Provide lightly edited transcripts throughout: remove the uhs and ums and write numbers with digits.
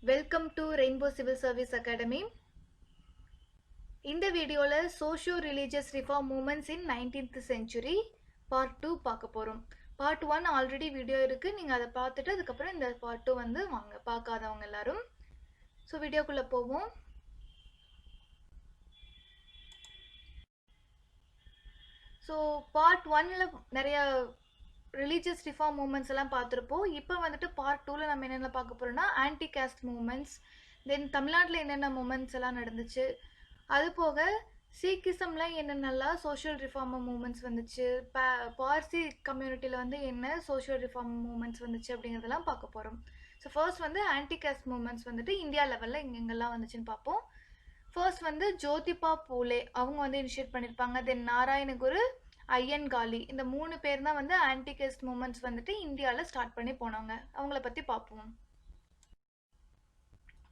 Welcome to rainbow civil service academy. இந்த வீடியோவில் socio religious reform moments இன் 19th century part 2 பார்க்க போகிறோம். Part 1 already video இருக்குது, நீங்கள் அதை பார்த்துட்டு அதுக்கப்புறம் இந்த பார்ட் 2 வந்து வாங்க பார்க்காதவங்க எல்லாரும். ஸோ வீடியோக்குள்ளே போவோம். ஸோ பார்ட் 1ல் நிறைய ரிலீஜியஸ் ரிஃபார்ம் மூமெண்ட்ஸ் எல்லாம் பார்த்துருப்போம். இப்போ வந்துட்டு பார்ட் 2ல் நம்ம என்னென்ன பார்க்க போகிறோம்னா ஆன்டி காஸ்ட் மூமெண்ட்ஸ், தென் தமிழ்நாட்டில் என்னென்ன மூமெண்ட்ஸ் எல்லாம் நடந்துச்சு, அது போக சீக்கிசமில் என்னென்னலாம் சோஷியல் ரிஃபார்ம் மூமெண்ட்ஸ் வந்துச்சு, பார்சி கம்யூனிட்டியில் வந்து என்ன சோஷியல் ரிஃபார்ம் மூமெண்ட்ஸ் வந்துச்சு அப்படிங்கிறதெல்லாம் பார்க்க போகிறோம். ஸோ ஃபர்ஸ்ட் வந்து ஆன்டி காஸ்ட் மூமெண்ட்ஸ் வந்துட்டு இந்தியா லெவலில் எங்கெங்கெல்லாம் வந்துச்சுன்னு பார்ப்போம். ஃபர்ஸ்ட் வந்து ஜோதிபா பூலே அவங்க வந்து இனிஷியேட் பண்ணியிருப்பாங்க. தென் நாராயணகுரு, ஐயன்காளி, இந்த 3 பேர் தான் வந்து ஆன்டி காஸ்ட் மூமெண்ட்ஸ் வந்துட்டு இந்தியாவில் ஸ்டார்ட் பண்ணி போனாங்க. அவங்கள பற்றி பார்ப்போம்.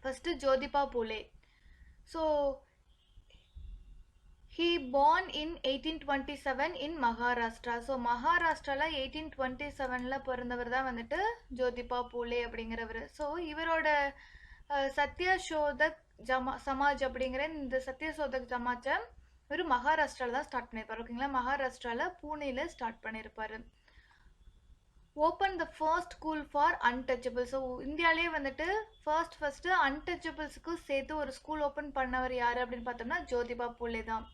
First Jyotiba Phule. So he born in 1827 in Maharashtra. So மகாராஷ்டிராவில் 1827 பிறந்தவர் தான் வந்துட்டு ஜோதிபா பூலே அப்படிங்கிறவர். ஸோ இவரோட சத்யசோதக் சமாஜ் அப்படிங்கிற இந்த சத்யசோதக் சமாஜை இவர் மகாராஷ்டிராவில் தான் ஸ்டார்ட் பண்ணியிருப்பார். ஓகேங்களா, மகாராஷ்டிராவில் பூனேயில் ஸ்டார்ட் பண்ணியிருப்பார். Open the first school for untouchable. So இந்தியாவிலே வந்துட்டு ஃபர்ஸ்ட் அன்டச்சபிள்ஸுக்கு சேர்த்து ஒரு ஸ்கூல் ஓப்பன் பண்ணவர் யார் அப்படின்னு பார்த்தோம்னா ஜோதிபா பூலே தான்.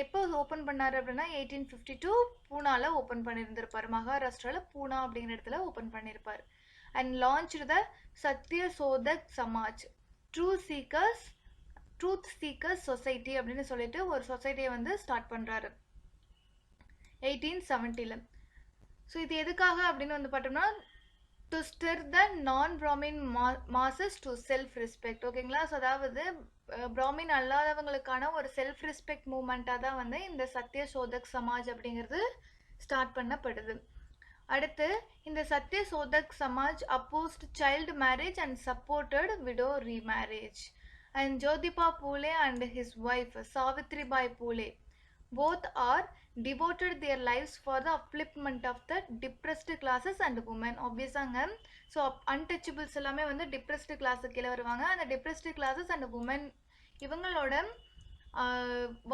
எப்போ ஓப்பன் பண்ணார் அப்படின்னா 1852 பூனாவில் ஓப்பன் பண்ணியிருந்திருப்பார். மகாராஷ்டிராவில் பூனா அப்படிங்கிற இடத்துல ஓப்பன் பண்ணியிருப்பார். And launch the Satyashodhak Samaj, truth seekers society அப்படின்னு சொல்லிட்டு ஒரு சொசைட்டியை வந்து ஸ்டார்ட் பண்ணுறாரு 1870. ஸோ இது எதுக்காக அப்படின்னு வந்து பார்த்தோம்னா டு ஸ்டிர் த நான் Brahmin masses to self respect. ஓகேங்களா, ஸோ அதாவது பிராமின் அல்லாதவங்களுக்கான ஒரு செல்ஃப் ரெஸ்பெக்ட் மூமெண்ட்டாக தான் வந்து இந்த சத்யசோதக் சமாஜ் அப்படிங்கிறது ஸ்டார்ட் பண்ணப்படுது. அடுத்து இந்த Satyashodhak Samaj opposed child marriage and supported widow remarriage. And Jyotiba Phule and his wife Savitribai Phule both are devoted their lives for the upliftment of the depressed classes and women. ஆப்வியஸாங்க, ஸோ அன்டச்சபிள்ஸ் எல்லாமே வந்து டிப்ரெஸ்டு கிளாஸுக்கு கீழே வருவாங்க. அந்த டிப்ரெஸ்டு கிளாஸஸ் அண்ட் உமன் இவங்களோட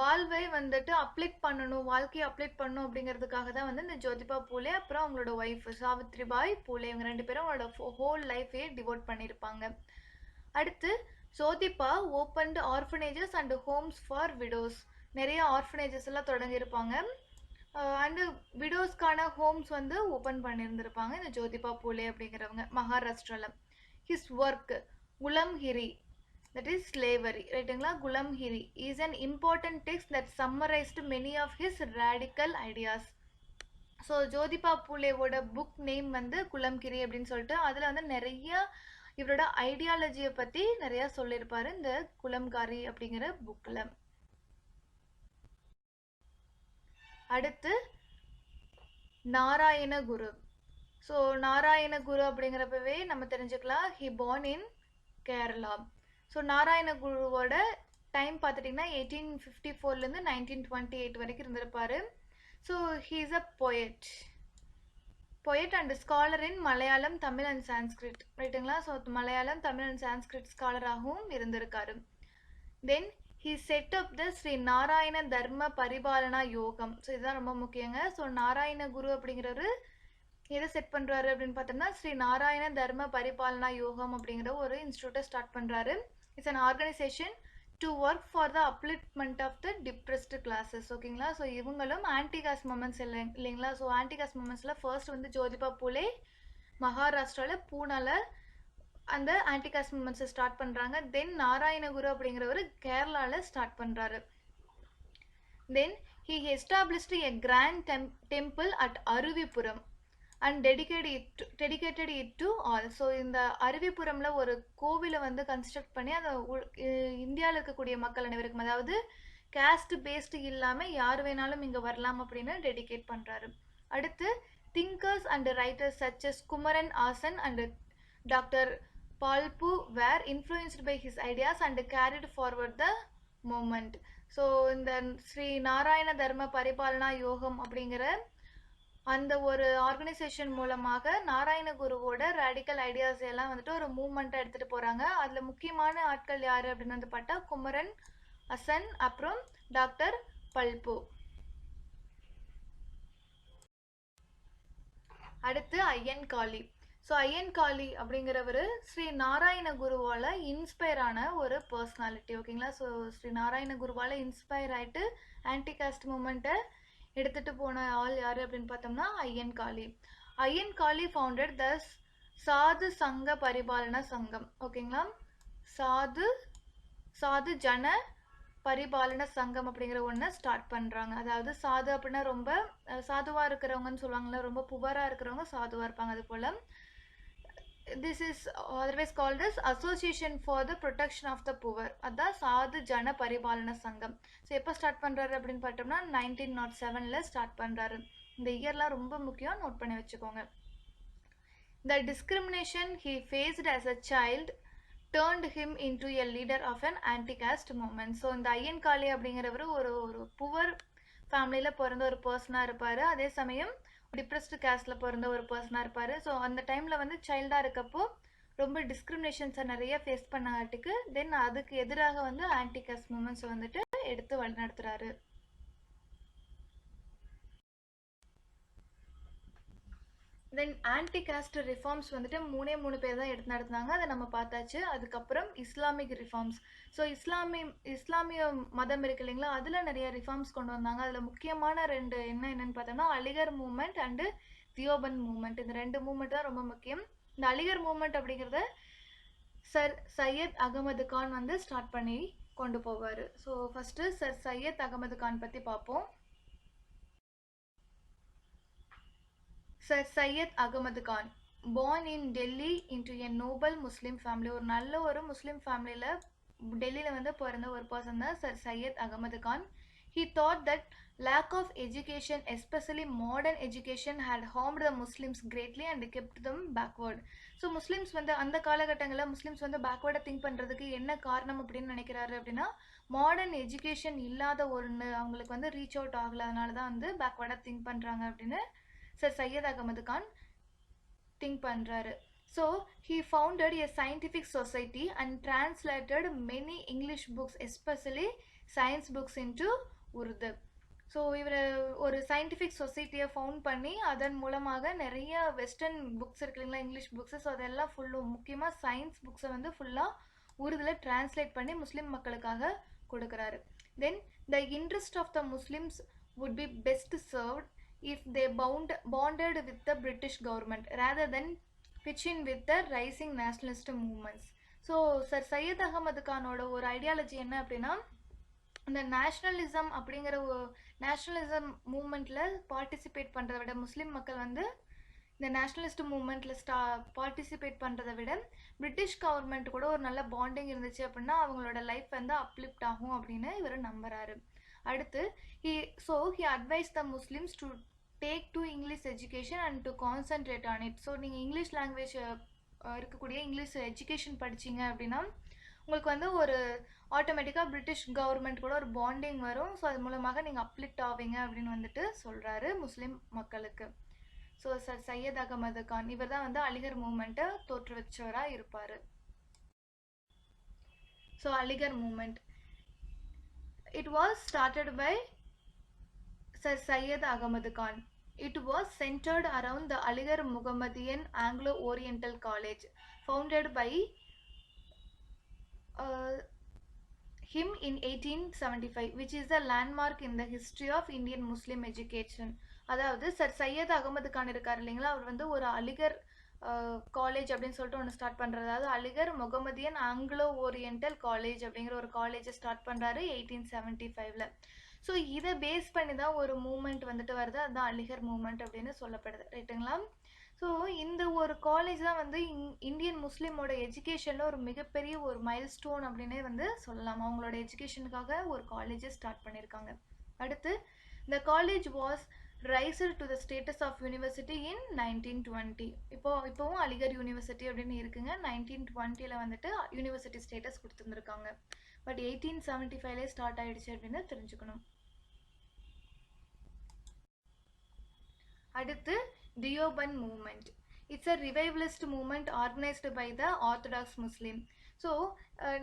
வாழ்வை வந்துட்டு அப்ளிஃப்ட் பண்ணணும், வாழ்க்கையை அப்ளிஃப்ட் பண்ணணும் அப்படிங்கிறதுக்காக தான் வந்து இந்த ஜோதிபா பூலே அப்புறம் அவங்களோட ஒய்ஃப் சாவித்ரிபாய் பூலே இவங்க 2 பேரும் அவங்களோட ஹோல் லைஃபையே டிவோட் பண்ணியிருப்பாங்க. அடுத்து Jyotiba opened orphanages and homes for widows. நிறைய ஆர்ஃபனேஜஸ் எல்லாம் தொடங்கியிருப்பாங்க. அண்டு விடோஸ்க்கான ஹோம்ஸ் வந்து ஓப்பன் பண்ணியிருந்திருப்பாங்க இந்த ஜோதிபா பூலே அப்படிங்கிறவங்க மகாராஷ்டிராவில். His work Gulamgiri, that is slavery, ரைட்டுங்களா. Gulamgiri is an important text that summarised many of his radical ideas. So Jyotiba பூலேவோட புக் நேம் வந்து குலம்ஹிரி அப்படின்னு சொல்லிட்டு அதில் வந்து நிறைய இவரோட ஐடியாலஜியை பற்றி நிறையா சொல்லியிருப்பார் இந்த குலம்காரி அப்படிங்கிற புக்கில். அடுத்து நாராயணகுரு. ஸோ நாராயணகுரு அப்படிங்கிறப்பவே நம்ம தெரிஞ்சுக்கலாம் he born in Kerala. So நாராயணகுருவோட டைம் பார்த்துட்டிங்கன்னா 1854 1928 வரைக்கும் இருந்திருப்பார். So he is a poet and scholar in Malayalam, Tamil and Sanskrit, ரைட்டுங்களா. ஸோ மலையாளம், தமிழ் அண்ட் சான்ஸ்கிரிட் ஸ்காலராகவும் இருந்திருக்காரு. Then he set up the Sri Narayana தர்ம பரிபாலனா யோகம். ஸோ இதுதான் ரொம்ப முக்கியங்க. ஸோ நாராயண குரு அப்படிங்கிறவர் எதை செட் பண்ணுறாரு அப்படின்னு பார்த்தோம்னா ஸ்ரீ நாராயண தர்ம பரிபாலனா யோகம் அப்படிங்கிற ஒரு இன்ஸ்டியூட்டை ஸ்டார்ட் பண்ணுறாரு. It's an organisation to work for the upliftment of the depressed classes. ஓகேங்களா, ஸோ இவங்களும் ஆன்டி காஸ்ட் மூமெண்ட்ஸ் இல்லைங்களா. ஸோ ஆன்டி காஸ்ட் மூமெண்ட்ஸில் ஃபர்ஸ்ட் வந்து ஜோதிபா பூலே மகாராஷ்டிராவில் பூனாவில் அந்த ஆன்டி காஸ்ட் மூமெண்ட்ஸை ஸ்டார்ட் பண்ணுறாங்க. தென் நாராயணகுரு அப்படிங்கிறவர் கேரளாவில் ஸ்டார்ட் பண்ணுறாரு. Then he established a grand temple at Aruvippuram and dedicated it to all. So இந்த அருவிபுரமில் ஒரு கோவிலை வந்து கன்ஸ்ட்ரக்ட் பண்ணி அதை இந்தியாவில் இருக்கக்கூடிய மக்கள் அனைவருக்கும், அதாவது கேஸ்ட் பேஸ்டு இல்லாமல் யார் வேணாலும் இங்கே வரலாம் அப்படின்னு டெடிகேட் பண்ணுறாரு. அடுத்து thinkers and writers such as Kumaran Asan and doctor Palpu were influenced by his ideas and carried forward the movement. So இந்த ஸ்ரீ நாராயண தர்ம பரிபாலனா யோகம் அப்படிங்கிற அந்த ஒரு ஆர்கனைசேஷன் மூலமாக நாராயணகுருவோட ரேடிக்கல் ஐடியாஸ் எல்லாம் வந்துட்டு ஒரு மூவ்மெண்ட்டாக எடுத்துகிட்டு போகிறாங்க. அதில் முக்கியமான ஆட்கள் யார் அப்படின்னு வந்து பார்த்தா குமரன் அசன், அப்புறம் டாக்டர் பல்பு. அடுத்து ஐயன் காளி. ஸோ ஐயன் காளி அப்படிங்கிறவர் ஸ்ரீ நாராயண குருவால் இன்ஸ்பயர் ஆன ஒரு பர்சனாலிட்டி. ஓகேங்களா. ஸோ ஸ்ரீ நாராயண குருவால் இன்ஸ்பயர் ஆகிட்டு ஆன்டி காஸ்ட் மூமெண்ட்டை எடுத்துகிட்டு போன ஆள் யார் அப்படின்னு பார்த்தோம்னா ஐயன் காளி. ஐயன் காளி ஃபவுண்டட் த சாது சங்க பரிபாலன சங்கம். ஓகேங்களா. சாது சாது ஜன பரிபாலன சங்கம் அப்படிங்கிற ஒன்றை ஸ்டார்ட் பண்ணுறாங்க. அதாவது சாது அப்படின்னா ரொம்ப சாதுவாக இருக்கிறவங்கன்னு சொல்லுவாங்கள்ல, ரொம்ப புவராக இருக்கிறவங்க சாதுவாக இருப்பாங்க. அது போல் this is otherwise called as association for the protection of the poor. அதான் சாது ஜன பரிபாலன சங்கம். ஸோ எப்போ ஸ்டார்ட் பண்ணுறாரு அப்படின்னு பார்த்தோம்னா 1907 ஸ்டார்ட் பண்ணுறாரு. இந்த இயர்லாம் ரொம்ப முக்கியம், நோட் பண்ணி வச்சுக்கோங்க. The discrimination he faced as a child turned him into a leader of an anti-caste movement. So இந்த ஐயன் காளி அப்படிங்கிறவர் ஒரு புவர் ஃபேமிலியில் பிறந்த ஒரு பர்சனாக இருப்பார். அதே சமயம் டிப்ரெஸ்டு கேஸ்டில் பிறந்த ஒரு பர்சனாக இருப்பார். ஸோ அந்த டைமில் வந்து சைல்டாக இருக்கப்போ ரொம்ப டிஸ்கிரிமினேஷன்ஸை நிறைய ஃபேஸ் பண்ணாட்டுக்கு தென் அதுக்கு எதிராக வந்து ஆன்டி காஸ்ட் மூமெண்ட்ஸ் வந்துட்டு எடுத்து வழிநடத்துகிறாரு. தென் ஆன்டி காஸ்ட் ரிஃபார்ம்ஸ் வந்துட்டு மூணு பேர் தான் எடுத்து நடத்துனாங்க. அதை நம்ம பார்த்தாச்சு. அதுக்கப்புறம் இஸ்லாமிக் ரிஃபார்ம்ஸ். ஸோ இஸ்லாமிய மதம் இருக்கு இல்லைங்களா, அதில் நிறைய ரிஃபார்ம்ஸ் கொண்டு வந்தாங்க. அதில் முக்கியமான ரெண்டு என்னன்னு பார்த்தோம்னா Aligarh movement and Deoband movement. இந்த ரெண்டு மூவ்மெண்ட் தான் ரொம்ப முக்கியம். இந்த அலிகர் மூவ்மெண்ட் அப்படிங்கிறத சர் சையத் அகமது கான் வந்து ஸ்டார்ட் பண்ணி கொண்டு போவார். So first sir Syed Ahmed Khan பற்றி பார்ப்போம். Sir Syed Ahmad Khan, born in Delhi into a noble Muslim family. ஒரு நல்ல ஒரு முஸ்லீம் ஃபேமிலியில் டெல்லியில் வந்து பிறந்த ஒரு பர்சன் தான் sir Syed Ahmed Khan. He thought that lack of education, especially modern education, had harmed the Muslims greatly and kept them backward. So Muslims வந்து அந்த காலகட்டங்களில் முஸ்லீம்ஸ் வந்து பேக்வேர்டாக திங்க் பண்ணுறதுக்கு என்ன காரணம் அப்படின்னு நினைக்கிறாரு அப்படின்னா மாடர்ன் எஜுகேஷன் இல்லாத ஒன்று அவங்களுக்கு வந்து ரீச் அவுட் ஆகலை, அதனால தான் வந்து பேக்வேர்டாக திங்க் பண்ணுறாங்க அப்படின்னு சர் சையத் அகமது கான் திங்க் பண்ணுறாரு. So he founded a scientific society and translated many English books, especially science books into Urdu. So இவர் ஒரு சயின்டிஃபிக் சொசைட்டியை ஃபவுண்ட் பண்ணி அதன் மூலமாக நிறைய வெஸ்டர்ன் புக்ஸ் இருக்கு இல்லைங்களா, இங்கிலீஷ் புக்ஸு, ஸோ அதெல்லாம் ஃபுல்லும் முக்கியமாக சயின்ஸ் புக்ஸை வந்து ஃபுல்லாக உருதில் டிரான்ஸ்லேட் பண்ணி முஸ்லீம் மக்களுக்காக கொடுக்குறாரு. Then the interest of the Muslims would be best served if they bonded with the British government rather than pitch in with the rising nationalist movements. So sir Syed Ahmed கானோட ஒரு ideology என்ன அப்படின்னா இந்த nationalism அப்படிங்கிற nationalism மூமெண்ட்டில் participate பண்ணுறதை விட முஸ்லீம் மக்கள் வந்து இந்த நேஷ்னலிஸ்ட் மூமெண்ட்டில் பார்ட்டிசிபேட் பண்ணுறதை விட பிரிட்டிஷ் கவர்மெண்ட் கூட ஒரு நல்ல பாண்டிங் இருந்துச்சு அப்படின்னா அவங்களோட லைஃப் வந்து அப்லிஃப்ட் ஆகும் அப்படின்னு இவர் நம்புறாரு. அடுத்து he advised the Muslims to take to English education and to concentrate on it. So நீங்கள் இங்கிலீஷ் லாங்குவேஜ் இருக்கக்கூடிய இங்கிலீஷ் எஜுகேஷன் படிச்சிங்க அப்படின்னா உங்களுக்கு வந்து ஒரு ஆட்டோமேட்டிக்காக பிரிட்டிஷ் கவர்மெண்ட் கூட ஒரு பாண்டிங் வரும். ஸோ அது மூலமாக நீங்கள் அப்லிஃப்ட் ஆவீங்க அப்படின்னு வந்துட்டு சொல்கிறாரு முஸ்லீம் மக்களுக்கு. ஸோ சர் சையத் அகமது கான் இவர் தான் வந்து அலிகர் மூமெண்ட்டை தோற்றுவிச்சவராக இருப்பார். So Aligarh movement it was started by Sir Syed Ahmad Khan. It was centered around the Aligarh Muhammadan Anglo-Oriental College, founded by him in 1875, which is a landmark in the history of Indian Muslim education. அதாவது sir Syed Ahmed Khan இருக்கார் இல்லைங்களா, அவர் வந்து ஒரு Aligarh college அப்படின்னு சொல்லிட்டு ஒன்று start பண்ணுறது. அதாவது Aligarh Mohammedan Anglo oriental college அப்படிங்கிற ஒரு காலேஜை ஸ்டார்ட் பண்ணுறாரு 1875. ஸோ இதை பேஸ் பண்ணி தான் ஒரு மூமெண்ட் வந்துட்டு வருது, அதுதான் அலிகர் மூமெண்ட் அப்படின்னு சொல்லப்படுது. ரைட்டுங்களா. ஸோ இந்த ஒரு காலேஜ் தான் வந்து இந்தியன் முஸ்லீமோட எஜுகேஷனில் ஒரு மிகப்பெரிய ஒரு மைல் ஸ்டோன் அப்படின்னே வந்து சொல்லலாம். அவங்களோட எஜுகேஷனுக்காக ஒரு காலேஜை ஸ்டார்ட் பண்ணியிருக்காங்க. அடுத்து the college was raised to the status of university in 1920. இப்போவும் அலிகர் யூனிவர்சிட்டி அப்படின்னு இருக்குங்க. 1920 வந்துட்டு யூனிவர்சிட்டி ஸ்டேட்டஸ் கொடுத்துருந்துருக்காங்க. பட் 1875 ஸ்டார்ட் ஆயிடுச்சு அப்படின்னு தெரிஞ்சுக்கணும். அடுத்து Deoband movement. It's a revivalist movement organised by the orthodox Muslim. So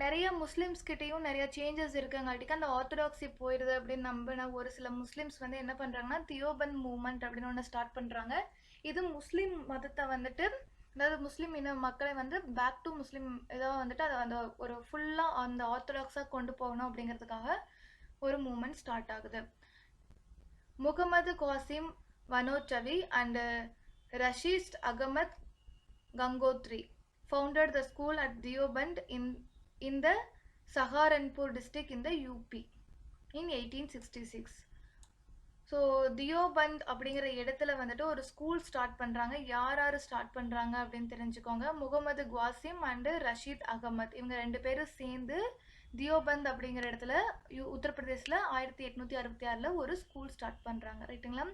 நிறைய முஸ்லீம்ஸ் கிட்டேயும் நிறைய சேஞ்சஸ் இருக்கங்காட்டிக்கு அந்த ஆர்த்தடாக்ஸி போயிடுது அப்படின்னு நம்பின ஒரு சில முஸ்லீம்ஸ் வந்து என்ன பண்ணுறாங்கன்னா தியோபந்த் மூமெண்ட் அப்படின்னு ஒன்று ஸ்டார்ட் பண்ணுறாங்க. இது முஸ்லீம் மதத்தை வந்துட்டு, அதாவது முஸ்லீம் இன மக்களை வந்து பேக் டு முஸ்லீம் இதாக வந்துட்டு அதை அந்த ஒரு ஃபுல்லாக அந்த ஆர்த்தடாக்ஸாக கொண்டு போகணும் அப்படிங்கிறதுக்காக ஒரு மூமெண்ட் ஸ்டார்ட் ஆகுது. Muhammad Qasim Nanautavi and Rashid Ahmad Gangohi founded the school at Deoband in the Saharanpur district in the UP in 1866. So Deoband அப்படிங்கிற இடத்துல வந்துட்டு ஒரு ஸ்கூல் ஸ்டார்ட் பண்ணுறாங்க. யார் யார் ஸ்டார்ட் பண்ணுறாங்க அப்படின்னு தெரிஞ்சுக்கோங்க. முகமது குவாசிம் அண்டு ரஷீத் அகமத் இவங்க 2 பேரும் சேர்ந்து தியோபந்த் அப்படிங்கிற இடத்துல உத்தரப்பிரதேசில் 1866 ஒரு ஸ்கூல் ஸ்டார்ட் பண்ணுறாங்க. ரைட்டுங்களா?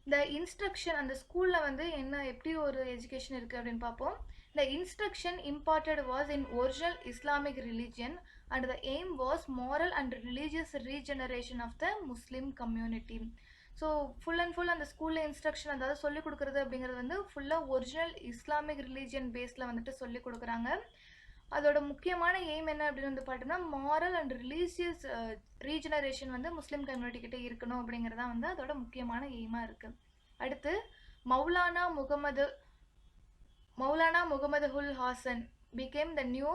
இந்த இன்ஸ்ட்ரக்ஷன் அந்த ஸ்கூலில் வந்து என்ன எப்படி ஒரு எஜுகேஷன் இருக்குது அப்படின்னு பார்ப்போம். The instruction imparted was in original Islamic religion and the aim was moral and religious regeneration of the Muslim community. So full and full அந்த ஸ்கூலில் இன்ஸ்ட்ரக்ஷன் அதாவது சொல்லிக் கொடுக்குறது அப்படிங்கிறது வந்து ஃபுல்லாக ஒரிஜினல் இஸ்லாமிக் ரிலீஜியன் பேஸில் வந்துட்டு சொல்லிக் கொடுக்குறாங்க. அதோட முக்கியமான எய்ம் என்ன அப்படின்னு வந்து பார்த்தோம்னா மாரல் அண்ட் ரிலீஜியஸ் ரீஜெனரேஷன் வந்து முஸ்லீம் கம்யூனிட்டி கிட்டே இருக்கணும் அப்படிங்கிறதா வந்து அதோட முக்கியமான எய்மாக இருக்குது. அடுத்து Maulana Muhammad ul Hasan became the new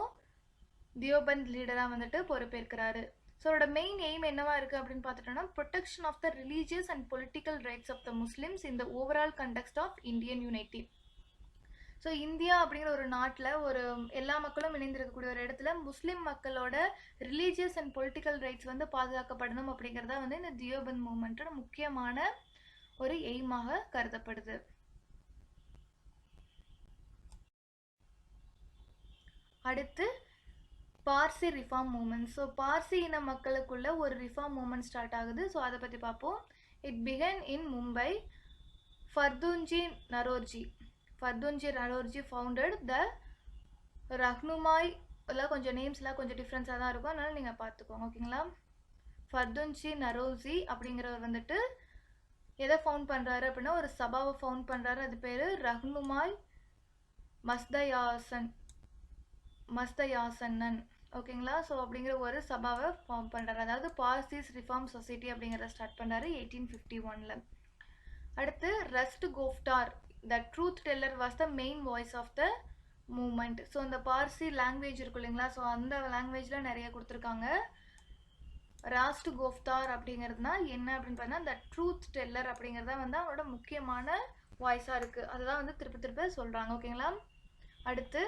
Deoband லீடராக வந்துட்டு பொறுப்பேற்கிறாரு. ஸோ அதோட மெயின் எய்ம் என்னவா இருக்குது அப்படின்னு பார்த்துட்டோம்னா protection of the religious and political rights of the Muslims in the overall context of Indian unity. So India அப்படிங்கிற ஒரு நாட்டில் ஒரு எல்லா மக்களும் இணைந்திருக்கக்கூடிய ஒரு இடத்துல முஸ்லீம் மக்களோட ரிலீஜியஸ் அண்ட் பொலிட்டிக்கல் ரைட்ஸ் வந்து பாதுகாக்கப்படணும் அப்படிங்கிறதா வந்து இந்த தியோபந்த் மூமெண்ட்டோட முக்கியமான ஒரு எய்மாக கருதப்படுது. அடுத்து Parsi reform movement. So Parsi இன மக்களுக்குள்ள ஒரு ரிஃபார்ம் மூமெண்ட் ஸ்டார்ட் ஆகுது. ஸோ அதை பற்றி பார்ப்போம். It began in Mumbai. Fardunji Naoroji founded the Rahnumai. எல்லாம் கொஞ்சம் நேம்ஸ்லாம் கொஞ்சம் டிஃப்ரென்ஸாக தான் இருக்கும், அதனால் நீங்கள் பார்த்துக்கோங்க. ஓகேங்களா? ஃபர்துன்ஜி நரோர்ஜி அப்படிங்கிறவர் வந்துட்டு எதை ஃபவுண்ட் பண்ணுறாரு அப்படின்னா ஒரு சபாவை ஃபவுண்ட் பண்ணுறாரு. அது பேர் ரஹ்னுமாய் மஸ்தயாசன்னன். ஓகேங்களா? ஸோ அப்படிங்கிற ஒரு சபாவை ஃபார்ம் பண்ணுறாரு. அதாவது பார்சிஸ் ரிஃபார்ம் சொசைட்டி அப்படிங்கிறத ஸ்டார்ட் பண்ணுறாரு 1851. அடுத்து Rast Goftar the truth teller was the main voice of the movement. So இந்த பார்சி லாங்குவேஜ் இருக்கும் இல்லைங்களா? ஸோ அந்த லாங்குவேஜில் நிறைய கொடுத்துருக்காங்க. ராஸ்ட் கோஃப்தார் அப்படிங்கிறதுனா என்ன அப்படின்னு பார்த்தா த ட்ரூத் டெல்லர் அப்படிங்கிறத வந்து அவனோட முக்கியமான வாய்ஸாக இருக்குது. அதுதான் வந்து திருப்ப திருப்ப சொல்கிறாங்க. ஓகேங்களா? அடுத்து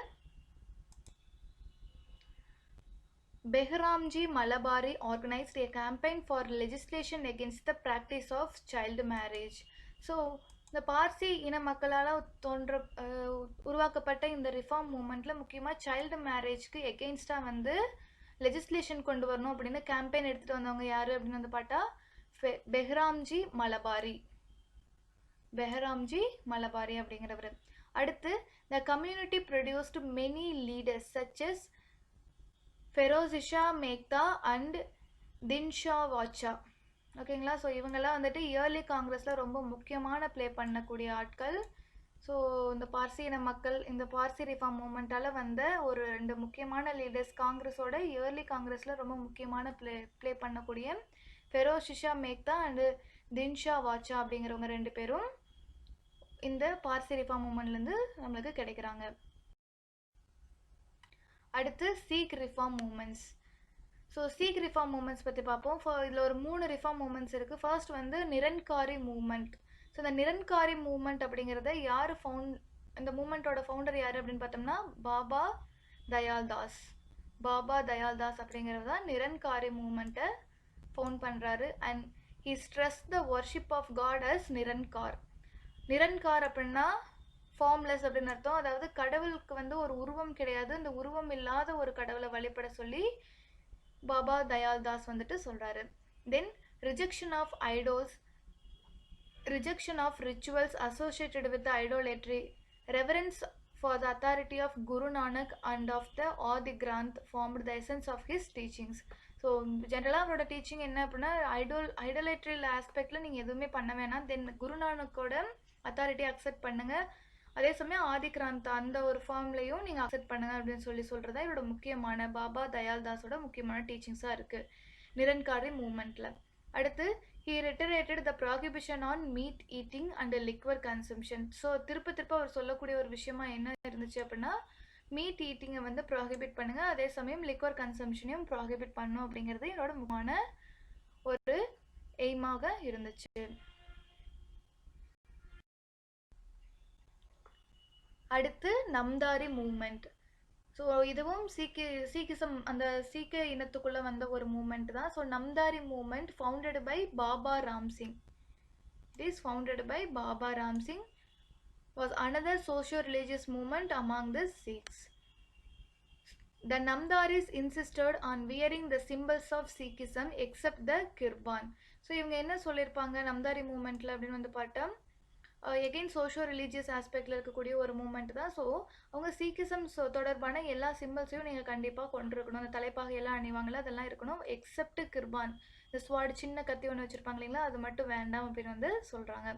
Behramji Malabari organised a campaign for legislation against the practice of child marriage. So இந்த பார்சி இன மக்களால் உருவாக்கப்பட்ட இந்த ரிஃபார்ம் மூமெண்ட்டில் முக்கியமாக சைல்டு மேரேஜ்க்கு எகெயின்ஸ்டாக வந்து லெஜிஸ்லேஷன் கொண்டு வரணும் அப்படின்னு கேம்பெயின் எடுத்துகிட்டு வந்தவங்க யார் அப்படின்னு வந்து பார்த்தா பெஹ்ராம்ஜி மலபாரி அப்படிங்கிறவர். அடுத்து the community produced many leaders such as Pherozeshah Mehta and Dinshaw Wacha. ஓகேங்களா? ஸோ இவங்கெல்லாம் வந்துட்டு இயர்லி காங்கிரஸில் ரொம்ப முக்கியமான ப்ளே பண்ணக்கூடிய ஆட்கள். ஸோ இந்த பார்சி இன மக்கள் இந்த பார்சி ரிஃபார்ம் மூமெண்ட்டால் வந்த ஒரு 2 முக்கியமான லீடர்ஸ் காங்கிரஸோட இயர்லி காங்கிரஸில் ரொம்ப முக்கியமான ப்ளே பண்ணக்கூடிய ஃபெரோசிஷா மேக்தா அண்டு தின்ஷா வாச்சா அப்படிங்கிறவங்க 2 பேரும் இந்த பார்சி ரிஃபார்ம் மூமெண்ட்லேருந்து நம்மளுக்கு கிடைக்கிறாங்க. அடுத்து Sikh reform movements. So Sikh reform movements பற்றி பார்ப்போம். இதில் ஒரு 3 ரிஃபார்ம் மூமெண்ட்ஸ் இருக்குது. ஃபர்ஸ்ட் வந்து நிரன்காரி மூமெண்ட். ஸோ இந்த நிரன்காரி மூமெண்ட் அப்படிங்கிறத இந்த மூமெண்ட்டோட ஃபவுண்டர் யார் அப்படின்னு பார்த்தோம்னா பாபா தயால்தாஸ் அப்படிங்கிறது தான் நிரன்காரி மூமெண்ட்டை ஃபவுண்ட் பண்ணுறாரு. And he stress the worship of God as Nirankar அப்படின்னா ஃபார்ம்லெஸ் அப்படின்னு அர்த்தம். அதாவது கடவுளுக்கு வந்து ஒரு உருவம் கிடையாது, இந்த உருவம் இல்லாத ஒரு கடவுளை வழிபட சொல்லி பாபா தயால்தாஸ் வந்துட்டு சொல்கிறாரு. Then rejection of rituals associated with the idolatry, reverence for the authority of Guru Nanak and of the Adi Granth formed the essence of his teachings. So ஜென்ரலாக அவரோட டீச்சிங் என்ன அப்படின்னா ஐடோலேட்ரி ஆஸ்பெக்டில் நீங்கள் எதுவுமே பண்ண வேணாம். தென் குருநானக்கோட அத்தாரிட்டி அக்செப்ட் பண்ணுங்கள். அதே சமயம் ஆதிக்ராந்த் அந்த ஒரு ஃபார்ம்லையும் நீங்கள் அக்செப்ட் பண்ணுங்கள் அப்படின்னு சொல்கிறதா இவரோட முக்கியமான பாபா தயால் தாஸோட முக்கியமான டீச்சிங்ஸாக இருக்குது நிரன்காரி மூமெண்ட்டில். அடுத்து he reiterated the prohibition on meat eating and liquor consumption. So திருப்ப அவர் சொல்லக்கூடிய ஒரு விஷயமா என்ன இருந்துச்சு அப்படின்னா மீட் ஈட்டிங்கை வந்து ப்ராஹிபிட் பண்ணுங்க, அதே சமயம் லிக்வர் கன்சம்ஷனையும் ப்ராஹிபிட் பண்ணும் அப்படிங்கிறது என்னோட முக்கியமான ஒரு எய்மாக இருந்துச்சு. அடுத்து நம்தாரி மூவ்மெண்ட். ஸோ இதுவும் சீக்கிசம் அந்த சீக்க இனத்துக்குள்ள வந்த ஒரு மூமெண்ட் தான். So Namdhari movement founded by Baba Ram Singh. It is founded by Baba Ram Singh was another socio-religious movement among the Sikhs. The Namdaris insisted on wearing the symbols of Sikhism except the kirpan. So இவங்க என்ன சொல்லியிருப்பாங்க நம்தாரி மூமெண்ட்டில் அப்படின்னு வந்து பார்த்தா எகெயின் சோஷியோ ரிலீஜியஸ் ஆஸ்பெக்டில் இருக்கக்கூடிய ஒரு movement தான். So அவங்க சீக்கிசம் தொடர்பான எல்லா சிம்பிள்ஸையும் நீங்கள் கண்டிப்பாக கொண்டிருக்கணும். அந்த தலைப்பாக எல்லாம் அணிவாங்களா அதெல்லாம் இருக்கணும், எக்ஸப்ட் கிர்பான், இந்த ஸ்வாட் சின்ன கத்தி ஒன்று வச்சுருப்பாங்க இல்லைங்களா, அது மட்டும் வேண்டாம் அப்படின்னு வந்து சொல்கிறாங்க.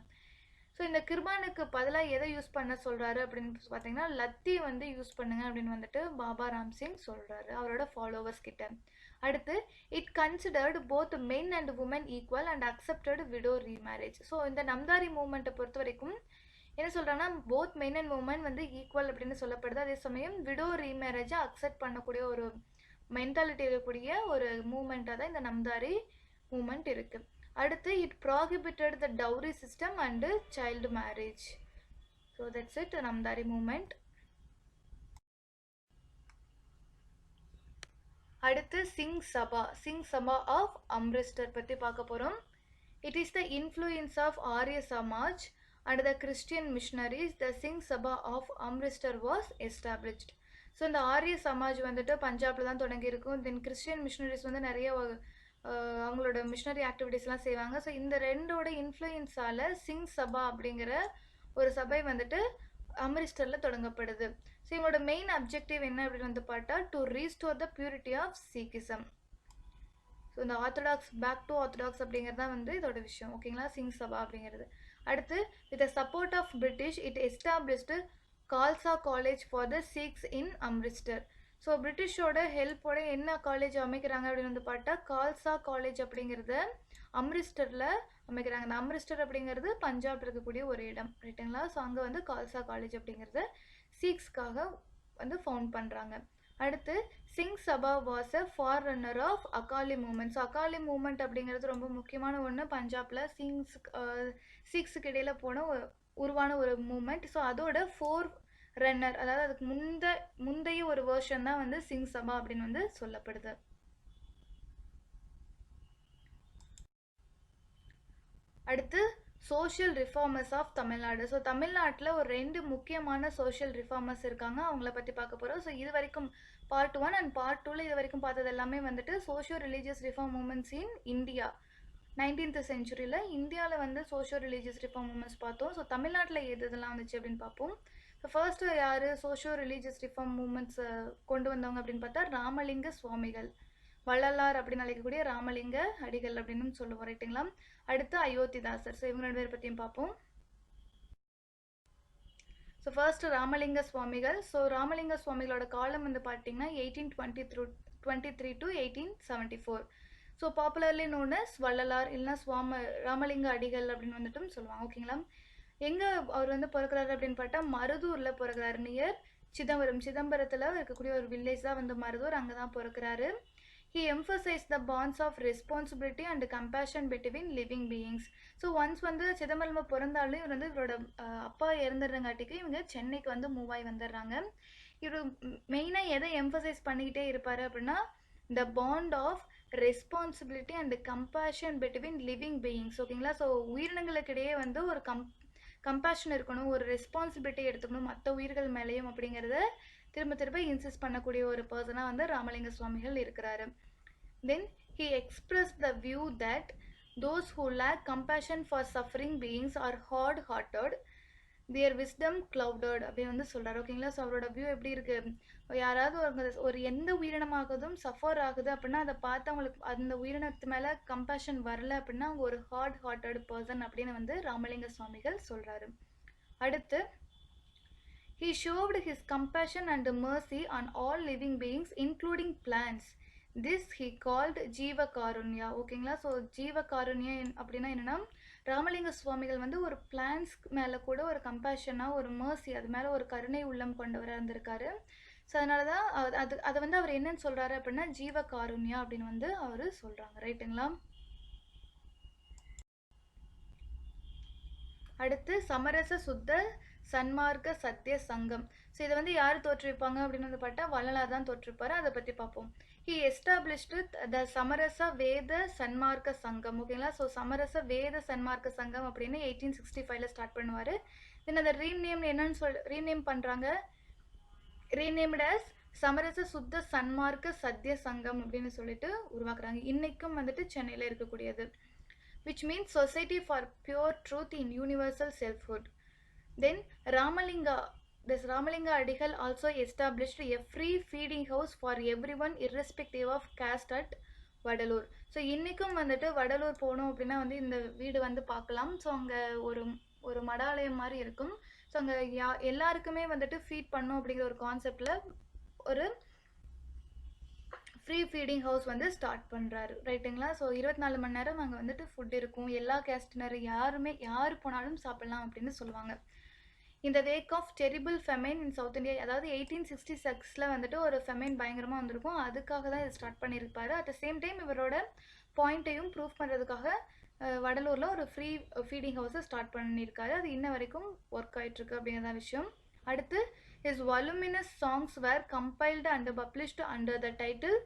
ஸோ இந்த கிர்பானுக்கு பதிலாக எதை யூஸ் பண்ண சொல்கிறாரு அப்படின்னு பார்த்தீங்கன்னா லத்தி வந்து யூஸ் பண்ணுங்க அப்படின்னு வந்துட்டு பாபா ராம்சிங் சொல்கிறாரு அவரோட ஃபாலோவர்ஸ் கிட்ட. அடுத்து it considered both men and women equal and accepted widow remarriage. So இந்த நம்தாரி மூவ்மெண்ட்டை பொறுத்த வரைக்கும் என்ன சொல்கிறாங்கன்னா போத் மென் அண்ட் உமன் வந்து ஈக்குவல் அப்படின்னு சொல்லப்படுது. அதே சமயம் விடோ ரீமேரேஜை அக்செப்ட் பண்ணக்கூடிய ஒரு மென்டாலிட்டி இருக்கக்கூடிய ஒரு மூவ்மெண்ட்டாக தான் இந்த நம்தாரி மூவ்மெண்ட் இருக்குது. அடுத்து it prohibited the dowry system and child marriage. So that's it Namdhari movement. அடுத்து சிங் சபா ஆஃப் அம்ரிஸ்டர் பற்றி பார்க்க போகிறோம். It is the influence of Arya Samaj and the Christian missionaries the Singh Sabha of Amritsar was established. So இந்த ஆரிய சமாஜ் வந்துட்டு பஞ்சாபில் தான் தொடங்கியிருக்கும். தென் கிறிஸ்டியன் மிஷனரிஸ் வந்து நிறைய அவங்களோட மிஷனரி ஆக்டிவிட்டீஸ்லாம் செய்வாங்க. ஸோ இந்த ரெண்டோட இன்ஃப்ளூயன்ஸால் சிங் சபா அப்படிங்கிற ஒரு சபை வந்துட்டு அம்ரிஸ்டரில் தொடங்கப்படுது. ஸோ இவங்களோட மெயின் அப்ஜெக்டிவ் என்ன அப்படின்னு வந்து பார்த்தா to restore the purity of Sikhism. So இந்த ஆர்த்தடாக்ஸ் பேக் டு ஆர்த்தடாக்ஸ் அப்படிங்கிறது தான் வந்து இதோட விஷயம். ஓகேங்களா, சிங் சபா அப்படிங்கிறது. அடுத்து with the support of British it established Khalsa college for the Sikhs in Amritsar. So பிரிட்டிஷோட ஹெல்ப்போட என்ன காலேஜ் அமைக்கிறாங்க அப்படின்னு வந்து பார்த்தா கால்சா காலேஜ் அப்படிங்கிறத அம்ரிஸ்டரில் அமைக்கிறாங்க. அந்த அம்ரிஸ்டர் அப்படிங்கிறது பஞ்சாப் இருக்கக்கூடிய ஒரு இடம், ரைட்டுங்களா. ஸோ அங்கே வந்து கால்சா காலேஜ் அப்படிங்கிறத சீக்ஸ்க்காக வந்து ஃபவுண்ட் பண்ணுறாங்க. அடுத்து Singh Sabha was a forerunner of Akali movement. So Akali movement அப்படிங்கிறது ரொம்ப முக்கியமான ஒன்று பஞ்சாபில் சீக்ஸுக்கு இடையில் உருவான ஒரு மூமெண்ட். ஸோ அதோட ரன்னர், அதாவது அதுக்கு முந்தைய ஒரு வேர்ஷன் தான் வந்து சிங் சபா அப்படின்னு வந்து சொல்லப்படுது. அடுத்து social reformers of Tamil. So தமிழ்நாட்டில் ஒரு 2 முக்கியமான சோஷியல் ரிஃபார்மர்ஸ் இருக்காங்க, அவங்கள பற்றி பார்க்க போகிறோம். ஸோ இது வரைக்கும் பார்ட் 1 அண்ட் பார்ட் 2ல இது வரைக்கும் பார்த்தது எல்லாமே வந்துட்டு socio religious reform moments in India 19th செஞ்சுரியில் இந்தியாவில் வந்து சோஷியோ ரிலீஜியஸ் ரிஃபார்ம் மூமெண்ட்ஸ் பார்த்தோம். ஸோ தமிழ்நாட்டில் எதெல்லாம் வந்துச்சு அப்படின்னு பார்ப்போம். ஸோ ஃபர்ஸ்ட்டு யார் சோஷியோ ரிலீஜியஸ் ரிஃபார்ம் மூமெண்ட்ஸ் கொண்டு வந்தவங்க அப்படின்னு பார்த்தா ராமலிங்க சுவாமிகள், வள்ளலார் அப்படின்னு அழைக்கக்கூடிய ராமலிங்க அடிகள் அப்படின்னு சொல்லுவோம், ரைட்டுங்களா. அடுத்து அயோத்திதாசர். ஸோ இவங்க 2 பேர் பற்றியும் பார்ப்போம். ஸோ ஃபர்ஸ்ட் ராமலிங்க சுவாமிகள். ஸோ ராமலிங்க சுவாமிகளோட காலம் வந்து பார்த்தீங்கன்னா 1823 to 1874. So popularly known as Vallalar இல்லைன்னா ராமலிங்க அடிகள் அப்படின்னு வந்துட்டும் சொல்லுவாங்க, ஓகேங்களா. எங்கே அவர் வந்து பிறக்கிறாரு அப்படின்னு பார்த்தா மருதூரில் பிறக்கிறாரு, நியர் சிதம்பரத்தில் இருக்கக்கூடிய ஒரு வில்லேஜ் தான் வந்து மருதூர், அங்கே தான் பிறக்கிறாரு. He emphasized the bonds of responsibility and compassion between living beings. So once வந்து சிதம்பரம் பிறந்தாலும் இவர் வந்து இவரோட அப்பா இறந்துடுறங்காட்டிக்கு இவங்க சென்னைக்கு வந்து மூவ் ஆகி வந்துடுறாங்க. இவர் மெயினாக எதை எம்ஃபசைஸ் பண்ணிக்கிட்டே இருப்பார் அப்படின்னா the bond of responsibility and compassion between living beings, ஓகேங்களா. ஸோ உயிரினங்களுக்கிடையே வந்து ஒரு கம்பேஷன் இருக்கணும், ஒரு ரெஸ்பான்சிபிலிட்டி எடுத்துக்கணும் மற்ற உயிர்கள் மேலேயும் அப்படிங்கிறத திரும்ப இன்சிஸ்ட் பண்ணக்கூடிய ஒரு பர்சனாக வந்து ராமலிங்க சுவாமிகள் இருக்கிறாரு. தென் he expressed the view that those who lack compassion for suffering beings are hard-hearted, their wisdom clouded அப்படின்னு வந்து சொல்கிறார். ஓகேங்களா? ஸோ அவரோட வியூ எப்படி இருக்குது, யாராவது ஒரு எந்த உயிரினமாகதும் சஃபர் ஆகுது அப்படின்னா அதை பார்த்து அவங்களுக்கு அந்த உயிரினத்து மேலே கம்பேஷன் வரல அப்படின்னா அவங்க ஒரு ஹார்ட் ஹார்ட்டட் பர்சன் அப்படின்னு வந்து ராமலிங்க சுவாமிகள் சொல்கிறாரு. அடுத்து, he showed his compassion and mercy on all living beings including plants. This he called ஜீவ காருண்யா. ஓகேங்களா? ஸோ ஜீவ காருண்யா அப்படின்னா என்னென்னா, ராமலிங்க சுவாமிகள் வந்து ஒரு பிளான்ஸ் மேலே கூட ஒரு கம்பேஷனாக ஒரு மர்சி, அது மேலே ஒரு கருணை உள்ளம் கொண்டவராக இருந்திருக்காரு. ஸோ அதனால தான் அதை வந்து அவர் என்னன்னு சொல்கிறாரு அப்படின்னா ஜீவ காருண்யா அப்படின்னு வந்து அவர் சொல்கிறாங்க. ரைட்டுங்களா? அடுத்து, சமரச சுத்த சன்மார்க்க சத்திய சங்கம். ஸோ இதை வந்து யார் தோற்றுவிப்பாங்க அப்படின்னு வந்து பார்த்தா வள்ளலார் தான் தோற்றுவிப்பார். அதை பற்றி பார்ப்போம். ஹி எஸ்டாப்ளிஷ்டு த சமரச வேத சன்மார்க்க சங்கம். ஓகேங்களா? ஸோ சமரச வேத சன்மார்க்க சங்கம் அப்படின்னு 1865 ஸ்டார்ட் பண்ணுவார். தென் அதை ரீநேம் என்னன்னு ரீநேம் பண்ணுறாங்க, ரீநேம்ட் அஸ் சமரச சுத்த சன்மார்க்க சத்திய சங்கம் அப்படின்னு சொல்லிட்டு உருவாக்குறாங்க. இன்னைக்கும் வந்துட்டு சென்னையில் இருக்கக்கூடியது. which means Society for Pure Truth in Universal Selfhood. Then this Ramalinga Adigal also established a free feeding house for everyone irrespective of caste at Vadalur. So இன்றைக்கும் வந்துட்டு வடலூர் போனோம் அப்படின்னா வந்து இந்த வீடு வந்து பார்க்கலாம். ஸோ அங்கே ஒரு மடாலயம் மாதிரி இருக்கும். ஸோ அங்கே எல்லாருக்குமே வந்துட்டு ஃபீட் பண்ணும் அப்படிங்கிற ஒரு கான்செப்டில் ஒரு ஃப்ரீ ஃபீடிங் ஹவுஸ் வந்து ஸ்டார்ட் பண்ணுறாரு. ரைட்டுங்களா? ஸோ 24 மணி நேரம் அங்கே வந்துட்டு ஃபுட் இருக்கும். எல்லா கேஸ்டினர் யார் போனாலும் சாப்பிட்லாம் அப்படின்னு சொல்லுவாங்க. இந்த wake of terrible famine in South India, அதாவது 1866 வந்துட்டு ஒரு ஃபெமைன் பயங்கரமாக வந்திருக்கும். அதுக்காக தான் இது ஸ்டார்ட் பண்ணியிருப்பாரு. அட் த சேம் டைம் இவரோட பாயிண்ட்டையும் ப்ரூவ் பண்ணுறதுக்காக வடலூரில் ஒரு ஃப்ரீ ஃபீடிங் ஹவுஸை ஸ்டார்ட் பண்ணியிருக்காரு. அது இன்ன வரைக்கும் ஒர்க் ஆகிட்டுருக்கு அப்படிங்கிறத விஷயம். அடுத்து, his voluminous songs were compiled and published under the title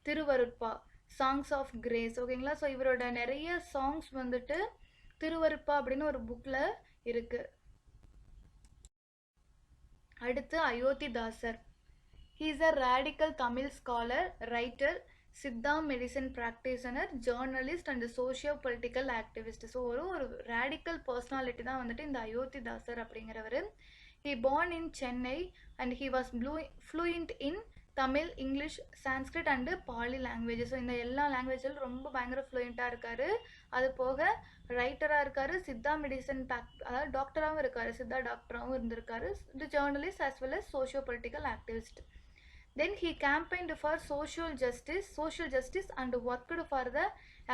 Thiruvarutpa, songs of grace. ஓகேங்களா? ஸோ இவரோட நிறைய சாங்ஸ் வந்துட்டு திருவருட்பா அப்படின்னு ஒரு புக்கில் இருக்குது. அடுத்து, Iyothee Thass. he is a radical Tamil scholar, writer, Siddha medicine practitioner, journalist and socio political activist. So ஒரு ரேடிக்கல் பர்சனாலிட்டி தான் வந்துட்டு இந்த அயோத்திதாசர் அப்படிங்கிறவர். he born in Chennai and he was fluent in Tamil, English, Sanskrit and Pali languages. So இந்த எல்லா லாங்குவேஜிலும் ரொம்ப பயங்கர ஃப்ளூயண்ட்டாக இருக்கார். அது போக ரைட்டராக இருக்கார், சித்தா மெடிசன் அதாவது டாக்டராகவும் இருக்கார், சித்தா டாக்டராகவும் இருந்திருக்காரு, journalist as well as socio political activist. Then he campaigned for social justice and worked for the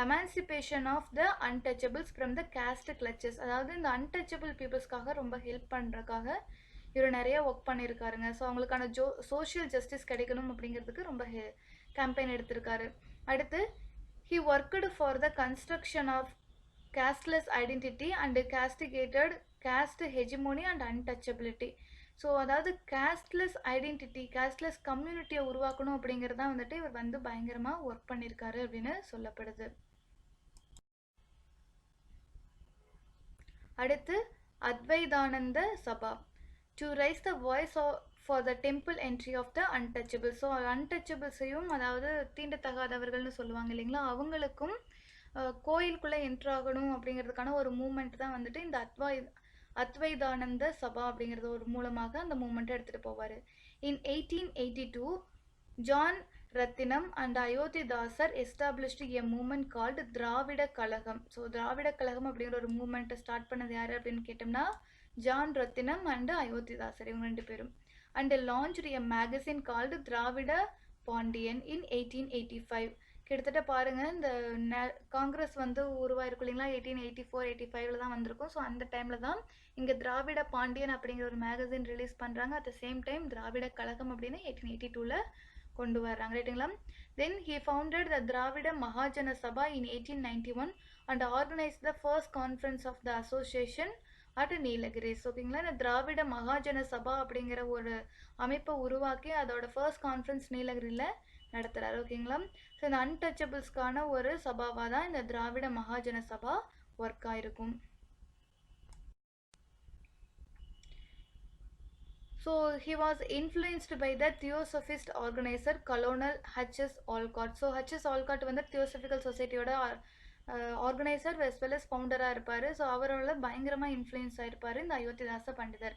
emancipation of the untouchables from the caste clutches. அதாவது இந்த untouchable peoplesக்காக ரொம்ப ஹெல்ப் பண்ணுறதுக்காக இவர் நிறைய ஒர்க் பண்ணியிருக்காருங்க. ஸோ அவங்களுக்கான சோஷியல் ஜஸ்டிஸ் கிடைக்கணும் அப்படிங்கிறதுக்கு ரொம்ப கேம்பெயின் எடுத்திருக்காரு. அடுத்து, he worked for the construction of casteless identity and castigated caste hegemony and untouchability. So அதாவது கேஸ்ட்லெஸ் ஐடென்டிட்டி, கேஸ்ட்லெஸ் கம்யூனிட்டியை உருவாக்கணும் அப்படிங்கிறது தான் வந்துட்டு இவர் வந்து பயங்கரமாக ஒர்க் பண்ணியிருக்காரு அப்படின்னு சொல்லப்படுது. அடுத்து, Advaitananda Sabha, to raise the voice for the temple entry of the untouchable. So அன்டச்சபிள்ஸையும், அதாவது தீண்டத்தகாதவர்கள்னு சொல்லுவாங்க இல்லைங்களா, அவங்களுக்கும் கோயிலுக்குள்ளே என்ட்ராகணும் அப்படிங்கிறதுக்கான ஒரு மூமெண்ட் தான் வந்துட்டு இந்த அத்வைதானந்த சபா அப்படிங்கிறது ஒரு மூலமாக அந்த மூமெண்ட்டை எடுத்துகிட்டு போவார். In 1882 John Rathinam and Ayothidasar established a movement called Dravida Kazhagam. So Dravida Kazhagam அப்படிங்கிற ஒரு மூமெண்ட்டை ஸ்டார்ட் பண்ணது யார் அப்படின்னு கேட்டோம்னா ஜான் ரத்தினம் அண்ட் அயோத்திதாசர், இவங்க 2 பேரும். And launched a magazine called Dravida Pandian in 1885. கிட்டத்தட்ட பாருங்கள், இந்த காங்கிரஸ் வந்து உருவாயிருக்கும் இல்லைங்களா, 1884-85 தான் வந்திருக்கும். ஸோ அந்த டைமில் தான் இங்கே திராவிட பாண்டியன் அப்படிங்கிற ஒரு மேகசின் ரிலீஸ் பண்ணுறாங்க. At the same time Dravida Kazhagam அப்படின்னு 1882 கொண்டு வர்றாங்க. ரைட்டுங்களா? Then he founded the Dravida Mahajana Sabha in 1891 and organise the first conference of the association at Nilgiris. ஓகேங்களா? இந்த திராவிட மகாஜன சபா அப்படிங்கிற ஒரு அமைப்பை உருவாக்கி அதோட ஃபர்ஸ்ட் கான்ஃபரன்ஸ் நீலகிரியில் நடத்துகிறாரு. ஓகேங்களா? ஸோ இந்த அன்டச்சபிள்ஸ்க்கான ஒரு சபாவாக தான் இந்த திராவிட மகாஜன சபா ஒர்க் ஆகிருக்கும். So he was influenced by the theosophist organiser colonel H.S. Olcott. So H.S. Olcott வந்து தியோசபிக்கல் சொசைட்டியோட ஆர்கனைசர் as well as ஃபவுண்டராக இருப்பார். ஸோ அவரோட பயங்கரமாக இன்ஃப்ளூயன்ஸ் ஆகிருப்பார் இந்த Iyothidasa Pandithar.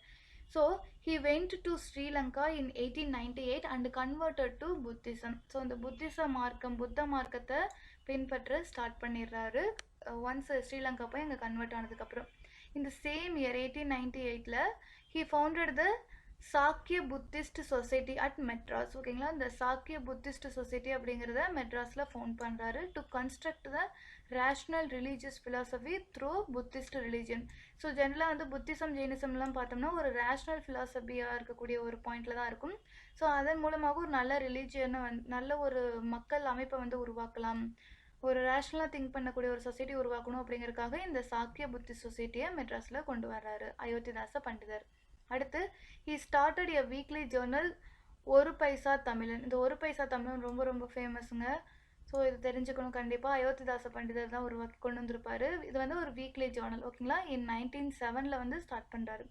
So he went to Sri Lanka in 1898 and converted to Buddhism. So இந்த புத்த மார்க்கத்தை பின்பற்ற ஸ்டார்ட் பண்ணிடுறாரு ஒன்ஸ் ஸ்ரீலங்கா போய் அங்கே கன்வெர்ட் ஆனதுக்கப்புறம். இந்த சேம் இயர் 1898ல் he founded the Sakya Buddhist society at Madras. ஓகேங்களா, இந்த சாக்கிய புத்திஸ்ட் சொசைட்டி அப்படிங்கிறத மெட்ராஸில் ஃபவுண்ட் பண்ணுறாரு to construct the rational religious philosophy through Buddhist religion. So ஜென்ரலாக வந்து புத்திசம் ஜெயினிசம்லாம் பார்த்தோம்னா ஒரு ரேஷ்னல் ஃபிலாசபியாக இருக்கக்கூடிய ஒரு பாயிண்டில் தான் இருக்கும். ஸோ அதன் மூலமாக ஒரு நல்ல ரிலீஜியனை நல்ல ஒரு மக்கள் அமைப்பை வந்து உருவாக்கலாம், ஒரு ரேஷ்னலாக திங்க் பண்ணக்கூடிய ஒரு சொசைட்டி உருவாக்கணும் அப்படிங்கிறதுக்காக இந்த சாக்கிய புத்திஸ்ட் சொசைட்டியை மெட்ராஸில் கொண்டு வர்றாரு அயோத்திதாச பண்டிதர். அடுத்து he started a weekly journal ஒரு பைசா தமிழன். இந்த ஒரு பைசா தமிழன் ரொம்ப ரொம்ப ஃபேமஸுங்க. ஸோ இது தெரிஞ்சுக்கணும் கண்டிப்பாக. அயோத்திதாச பண்டிதர் தான் உருவாக்கி கொண்டு வந்திருப்பாரு. இது வந்து ஒரு வீக்லி ஜேர்னல். ஓகேங்களா, இன் 1907 வந்து ஸ்டார்ட் பண்ணுறாரு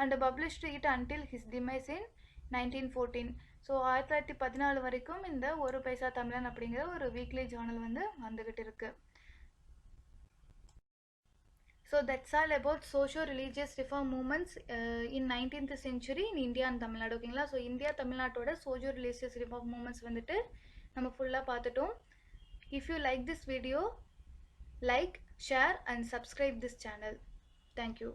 and published it until his demise in 1914. So 1914 வரைக்கும் இந்த ஒரு பைசா தமிழன் அப்படிங்கிற ஒரு வீக்லி ஜேர்னல் வந்து வந்துக்கிட்டு இருக்கு. So that's all about socio-religious reform movements in 19th century in India and Tamil Nadu. ஓகேங்களா, ஸோ இந்தியா தமிழ்நாட்டோட socio-religious reform movements வந்துட்டு நம்ம ஃபுல்லாக பார்த்துட்டோம். If you like this video, like, share and subscribe this channel. Thank you.